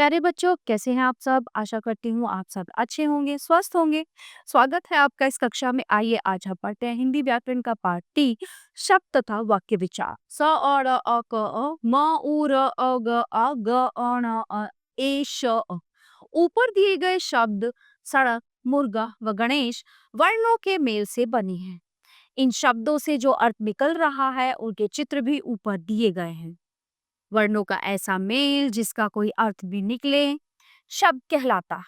प्यारे बच्चों, कैसे हैं आप सब? आशा करती हूँ आप सब अच्छे होंगे, स्वस्थ होंगे। स्वागत है आपका इस कक्षा में। आइए आज हम पढ़ते हैं हिंदी व्याकरण का पाठ टी, शब्द तथा वाक्य विचार। स अ र अ क अ म उ र अ ग आ ग अ ण अ ए श अ। ऊपर दिए गए शब्द सड़क, मुर्गा व गणेश वर्णों के मेल से बने हैं। इन शब्दों से जो अर्थ निकल रहा है उनके चित्र भी ऊपर दिए गए हैं। वर्णों का ऐसा मेल जिसका कोई अर्थ भी निकले शब्द कहलाता है।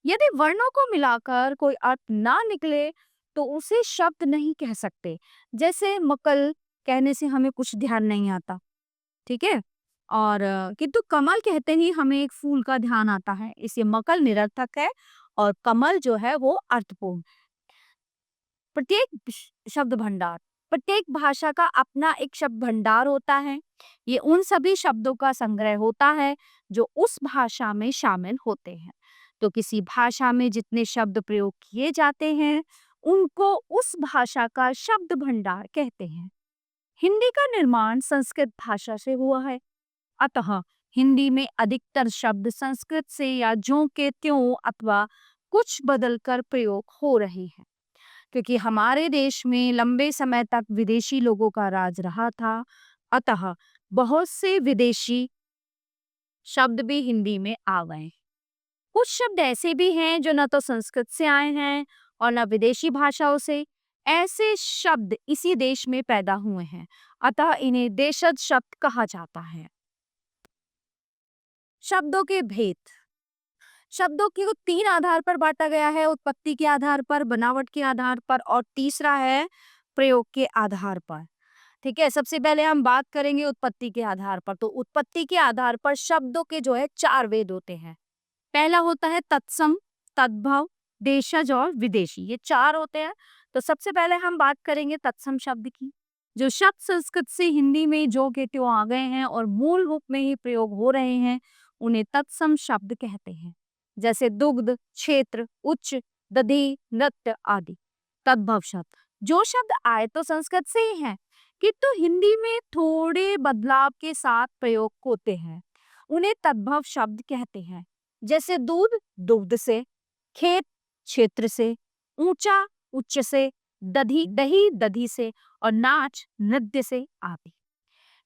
यदि वर्णों को मिलाकर कोई अर्थ ना निकले तो उसे शब्द नहीं कह सकते। जैसे मकल कहने से हमें कुछ ध्यान नहीं आता, ठीक है। और किंतु कमल कहते ही हमें एक फूल का ध्यान आता है, इसलिए मकल निरर्थक है और कमल जो है वो अर्थपूर्ण। प्रत्येक शब्द भंडार, प्रत्येक भाषा का अपना एक शब्द भंडार होता है। ये उन सभी शब्दों का संग्रह होता है जो उस भाषा में शामिल होते हैं। तो किसी भाषा में जितने शब्द प्रयोग किए जाते हैं उनको उस भाषा का शब्द भंडार कहते हैं। हिंदी का निर्माण संस्कृत भाषा से हुआ है, अतः हिंदी में अधिकतर शब्द संस्कृत से या ज्यों के त्यों अथवा कुछ बदलकर प्रयोग हो रहे हैं। क्योंकि हमारे देश में लंबे समय तक विदेशी लोगों का राज रहा था, अतः बहुत से विदेशी शब्द भी हिंदी में आ गए। कुछ शब्द ऐसे भी हैं जो न तो संस्कृत से आए हैं और न विदेशी भाषाओं से। ऐसे शब्द इसी देश में पैदा हुए हैं, अतः इन्हें देशज शब्द कहा जाता है। शब्दों के भेद। शब्दों को तीन आधार पर बांटा गया है: उत्पत्ति के आधार पर, बनावट के आधार पर और तीसरा है प्रयोग के आधार पर। ठीक है, सबसे पहले हम बात करेंगे उत्पत्ति के आधार पर। तो उत्पत्ति के आधार पर शब्दों के जो है चार भेद होते हैं। पहला होता है तत्सम, तद्भव, देशज और विदेशी, ये चार होते हैं। तो सबसे पहले हम बात करेंगे तत्सम शब्द की। जो शब्द संस्कृत से हिंदी में जो के त्यों आ गए हैं और मूल रूप में ही प्रयोग हो रहे हैं उन्हें तत्सम शब्द कहते हैं। जैसे दुग्ध, क्षेत्र, उच्च, दधि, नृत्य आदि। तद्भव शब्द, जो शब्द आए तो संस्कृत से ही हैं किंतु हिंदी में थोड़े बदलाव के साथ प्रयोग होते हैं, उन्हें तद्भव शब्द कहते हैं। जैसे दूध, दुग्ध से, खेत, क्षेत्र से, ऊंचा, उच्च से, दधी, दही, दधी से और नाच, नृत्य से आदि।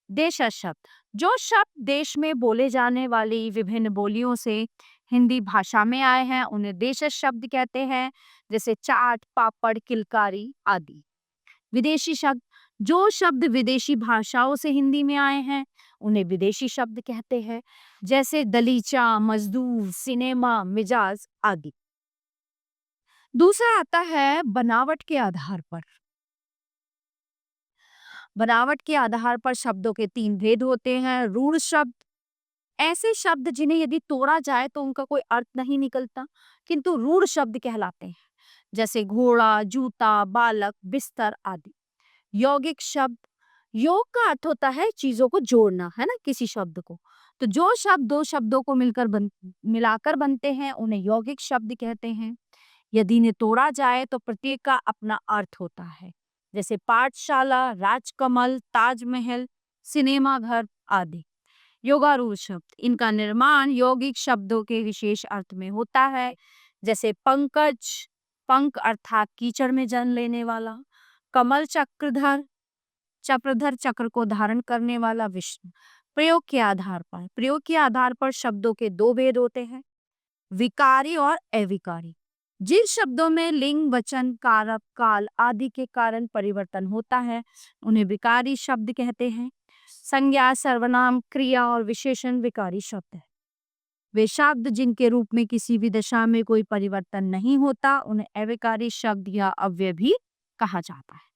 देशज शब्द, जो शब्द देश में बोले जाने वाली विभिन्न बोलियों से हिंदी भाषा में आए हैं उन्हें देशज शब्द कहते हैं। जैसे चाट, पापड़, किलकारी आदि। विदेशी शब्द, जो शब्द विदेशी भाषाओं से हिंदी में आए हैं उन्हें विदेशी शब्द कहते हैं। जैसे दलीचा, मजदूर, सिनेमा, मिजाज आदि। दूसरा आता है बनावट के आधार पर। बनावट के आधार पर शब्दों के तीन भेद होते हैं। रूढ़ शब्द, ऐसे शब्द जिन्हें यदि तोड़ा जाए तो उनका कोई अर्थ नहीं निकलता किंतु रूढ़ शब्द कहलाते हैं। जैसे घोड़ा, जूता, बालक, बिस्तर आदि। यौगिक शब्द, योग का अर्थ होता है चीजों को जोड़ना, है ना, किसी शब्द को। तो जो शब्द दो शब्दों को मिलाकर बनते हैं उन्हें यौगिक शब्द कहते हैं। यदि इन्हें तोड़ा जाए तो प्रत्येक का अपना अर्थ होता है। जैसे पाठशाला, राजकमल, ताजमहल, सिनेमा घर आदि। योगारूढ़ शब्द, इनका निर्माण यौगिक शब्दों के विशेष अर्थ में होता है। जैसे पंकज, पंख अर्थात कीचड़ में जन्म लेने वाला। कमल, चक्रधर, चक्रधर चक्र को धारण करने वाला विष्णु। प्रयोग के आधार पर, प्रयोग के आधार पर शब्दों के दो भेद होते हैं: विकारी और अविकारी। जिन शब्दों में लिंग, वचन, कारक, काल आदि के कारण परिवर्तन होता है उन्हें विकारी शब्द कहते हैं। संज्ञा, सर्वनाम, क्रिया और विशेषण विकारी शब्द है। वे शब्द जिनके रूप में किसी भी दशा में कोई परिवर्तन नहीं होता उन्हें अविकारी शब्द या अव्यय भी कहा जाता है।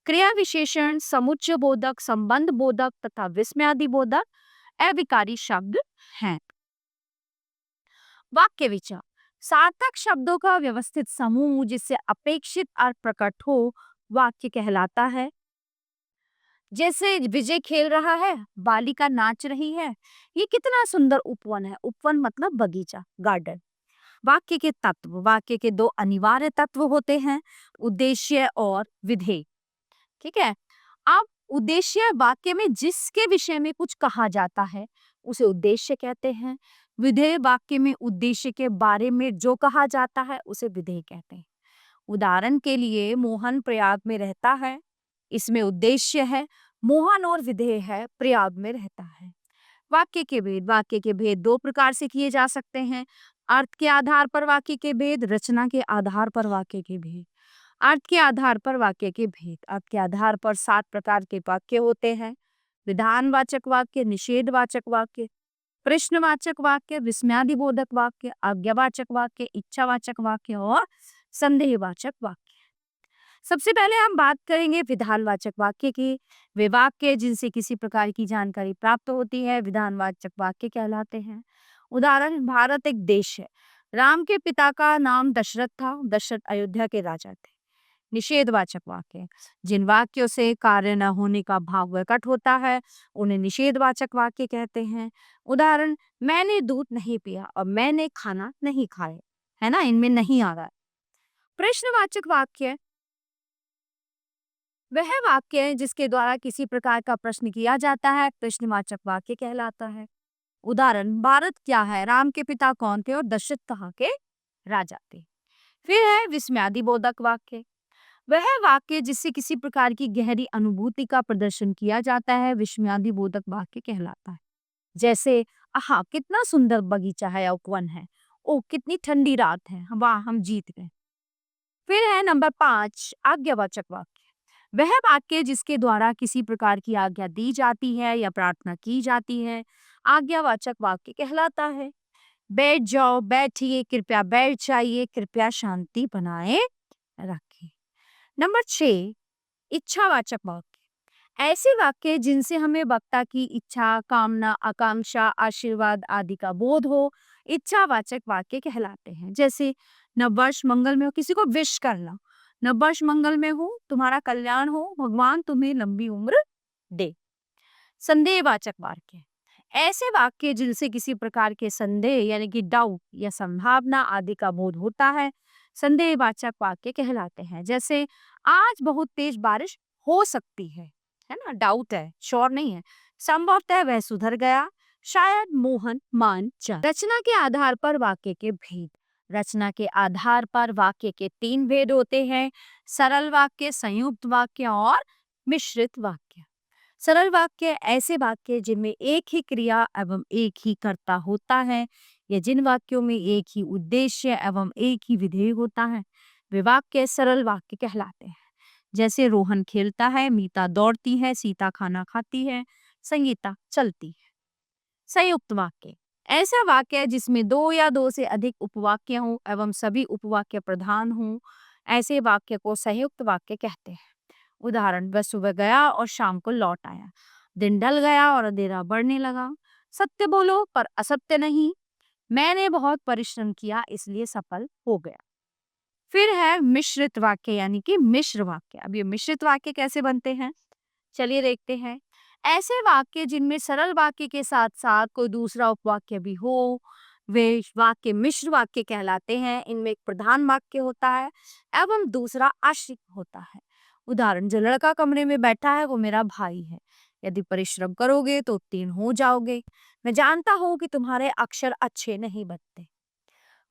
क्रिया विशेषण समुच्चय बोधक, संबंध बोधक तथा विस्मयादि बोधक अविकारी शब्द हैं। वाक्य विचार, सार्थक शब्दों का व्यवस्थित समूह जिससे अपेक्षित अर्थ प्रकट हो वाक्य कहलाता है। जैसे विजय खेल रहा है, बालिका नाच रही है, ये कितना सुंदर उपवन है। उपवन मतलब बगीचा, गार्डन। वाक्य के तत्व, वाक्य के दो अनिवार्य तत्व होते हैं: उद्देश्य और विधेय। ठीक है, अब उद्देश्य वाक्य में जिसके विषय में कुछ कहा जाता है उसे उद्देश्य कहते हैं। विधेय वाक्य में उद्देश्य के बारे में जो कहा जाता है उसे विधेय कहते हैं। उदाहरण के लिए मोहन प्रयाग में रहता है, इसमें उद्देश्य है, मोहन और विधेय है प्रयाग में रहता है। वाक्य के भेद दो प्रकार से किए जा सकते हैं। अर्थ के आधार पर वाक्य के भेद, रचना के आधार पर वाक्य के भेद। अर्थ के आधार पर वाक्य के भेद। अर्थ के आधार पर 7 प्रकार के वाक्य होते हैं। विधानवाचक वाक्य, निषेधवाचक वाक्य, प्रश्नवाचक वाक्य, विस्मयादिबोधक वाक्य, आज्ञावाचक वाक्य, इच्छावाचक वाक्य और संदेहवाचक वाक्य। सबसे पहले हम बात करेंगे विधानवाचक वाक्य की। वे वाक्य जिनसे किसी प्रकार की जानकारी प्राप्त होती है विधानवाचक वाक्य कहलाते हैं। उदाहरण, भारत एक देश है। राम के पिता का नाम दशरथ था, दशरथ अयोध्या के राजा थे। निषेधवाचक वाक्य, जिन वाक्यों से कार्य न होने का भाव प्रकट होता है उन्हें निषेधवाचक वाक्य कहते हैं। उदाहरण, मैंने दूध नहीं पिया और मैंने खाना नहीं खाया, है ना, इनमें नहीं आ रहा है। प्रश्नवाचक वाक्य वह वाक्य है जिसके द्वारा किसी प्रकार का प्रश्न किया जाता है, प्रश्नवाचक वाक्य कहलाता है। उदाहरण, भारत क्या है, राम के पिता कौन थे और दशरथ कहाँ के राजा थे। फिर है विस्मयादिबोधक वाक्य, वह वाक्य जिससे किसी प्रकार की गहरी अनुभूति का प्रदर्शन किया जाता है विस्मयादिबोधक वाक्य कहलाता है। जैसे, आहा कितना सुंदर बगीचा है या उपवन है, ओ कितनी ठंडी रात है, वाह हम जीत गए। फिर है नंबर 5 आज्ञावाचक वाक्य, वह वाक्य जिसके द्वारा किसी प्रकार की आज्ञा दी जाती है या प्रार्थना की जाती है आज्ञावाचक वाक्य कहलाता है। बैठ जाओ, बैठिए, कृपया बैठ जाइए, कृपया शांति बनाए रखिए। नंबर 6 इच्छावाचक वाक्य, ऐसे वाक्य जिनसे हमें वक्ता की इच्छा, कामना, आकांक्षा, आशीर्वाद आदि का बोध हो इच्छावाचक वाक्य कहलाते हैं। जैसे, नववर्ष मंगल में हो, किसी को विश करना, नववर्ष मंगल में हो, तुम्हारा कल्याण हो, भगवान तुम्हें लंबी उम्र दे। संदेहवाचक वाक्य, ऐसे वाक्य जिनसे किसी प्रकार के संदेह यानी कि डाउट या संभावना आदि का बोध होता है संदेहवाचक वाक्य कहलाते हैं। जैसे, आज बहुत तेज बारिश हो सकती है ना, डाउट है, श्योर नहीं है। संभवतः वह सुधर गया, शायद मोहन मान जाए। रचना के आधार पर वाक्य के भेद, रचना के आधार पर वाक्य के 3 भेद होते हैं, सरल वाक्य, संयुक्त वाक्य और मिश्रित वाक्य। सरल वाक्य ऐसे वाक्य जिनमें एक ही क्रिया एवं एक ही कर्ता होता है या जिन वाक्यों में एक ही उद्देश्य एवं एक ही विधेय होता है वे वाक्य सरल वाक्य कहलाते हैं। जैसे, रोहन खेलता है, मीता दौड़ती है, सीता खाना खाती है, संगीता चलती है। संयुक्त वाक्य ऐसा वाक्य है जिसमें 2 या 2 से अधिक उपवाक्य हों एवं सभी उपवाक्य प्रधान हों, ऐसे वाक्य को संयुक्त वाक्य कहते हैं। उदाहरण, वह सुबह गया और शाम को लौट आया, दिन ढल गया और अंधेरा बढ़ने लगा, सत्य बोलो पर असत्य नहीं, मैंने बहुत परिश्रम किया इसलिए सफल हो गया। फिर है मिश्रित वाक्य यानी कि मिश्र वाक्य। अब ये मिश्रित वाक्य कैसे बनते हैं, चलिए देखते हैं। ऐसे वाक्य जिनमें सरल वाक्य के साथ साथ कोई दूसरा उपवाक्य भी हो वे वाक्य मिश्र वाक्य कहलाते हैं। इनमें एक प्रधान वाक्य होता है एवं दूसरा आश्रित होता है। उदाहरण, जो लड़का कमरे में बैठा है वो मेरा भाई है, यदि परिश्रम करोगे तो उत्तीर्ण हो जाओगे, मैं जानता हूं कि तुम्हारे अक्षर अच्छे नहीं बनते।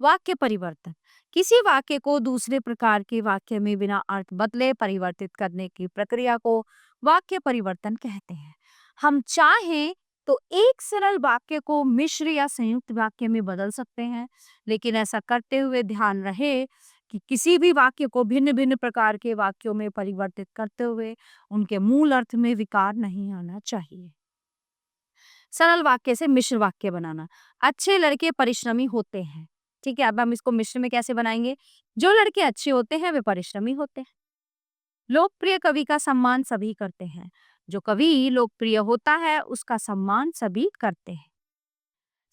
वाक्य परिवर्तन, किसी वाक्य को दूसरे प्रकार के वाक्य में बिना अर्थ बदले परिवर्तित करने की प्रक्रिया को वाक्य परिवर्तन कहते हैं। हम चाहें तो एक सरल वाक्य को मिश्र या संयुक्त वाक्य में बदल सकते हैं, लेकिन ऐसा करते हुए ध्यान रहे कि किसी भी वाक्य को भिन्न भिन्न प्रकार के वाक्यों में परिवर्तित करते हुए उनके मूल अर्थ में विकार नहीं आना चाहिए। सरल वाक्य से मिश्र वाक्य बनाना, अच्छे लड़के परिश्रमी होते हैं। ठीक है, अब हम इसको मिश्र में कैसे बनाएंगे, जो लड़के अच्छे होते हैं वे परिश्रमी होते हैं। लोकप्रिय कवि का सम्मान सभी करते हैं, जो कवि लोकप्रिय होता है उसका सम्मान सभी करते हैं।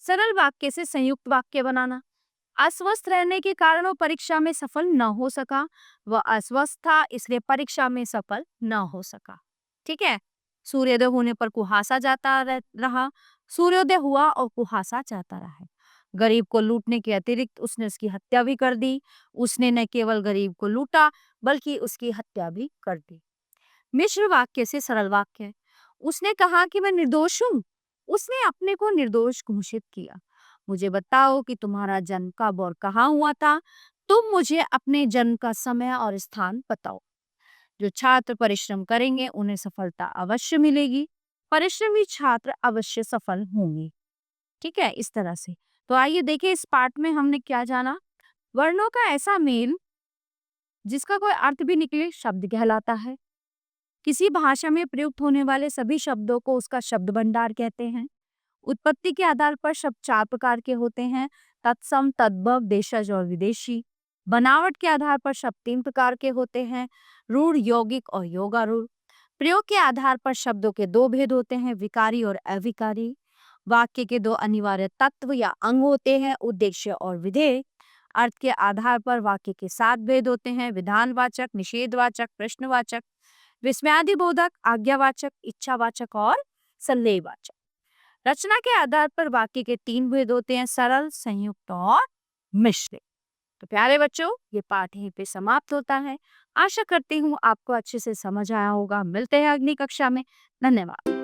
सरल वाक्य से संयुक्त वाक्य बनाना, अस्वस्थ रहने के कारण वो परीक्षा में सफल न हो सका, वह अस्वस्थ था इसलिए परीक्षा में सफल न हो सका। ठीक है, सूर्योदय होने पर कुहासा जाता रहा, सूर्योदय हुआ और कुहासा जाता रहा। गरीब को लूटने के अतिरिक्त उसने उसकी हत्या भी कर दी, उसने न केवल गरीब को लूटा बल्कि उसकी हत्या भी कर दी। मिश्र वाक्य से सरल वाक्य, उसने कहा कि मैं निर्दोष हूं, उसने अपने को निर्दोष घोषित किया। मुझे बताओ कि तुम्हारा जन्म कब और कहाँ हुआ था। तुम मुझे अपने जन्म का समय और स्थान बताओ। जो छात्र परिश्रम करेंगे उन्हें सफलता अवश्य मिलेगी। परिश्रमी छात्र अवश्य सफल होंगे। ठीक है, इस तरह से। तो आइए देखिए, इस पाठ में हमने क्या जाना। वर्णों का ऐसा मेल जिसका कोई अर्थ भी निकले शब्द कहलाता है। किसी भाषा में प्रयुक्त होने वाले सभी शब्दों को उसका शब्द भंडार कहते हैं। उत्पत्ति के आधार पर शब्द 4 प्रकार के होते हैं: तत्सम, तद्भव, देशज और विदेशी। बनावट के आधार पर शब्द 3 प्रकार के होते हैं: रूढ़, यौगिक और योगारूढ़। प्रयोग के आधार पर शब्दों के 2 भेद होते हैं: विकारी और अविकारी। वाक्य के 2 अनिवार्य तत्व या अंग होते हैं: उद्देश्य और विधेय। अर्थ के आधार पर वाक्य के 7 भेद होते हैं: विधानवाचक, निषेधवाचक, प्रश्नवाचक, विस्मयादिबोधक, आज्ञावाचक, इच्छावाचक और संदेहवाचक। रचना के आधार पर वाक्य के 3 भेद होते हैं: सरल, संयुक्त और मिश्रित। तो प्यारे बच्चों, ये पाठ यहीं पे समाप्त होता है। आशा करती हूँ आपको अच्छे से समझ आया होगा। मिलते हैं अगली कक्षा में। धन्यवाद।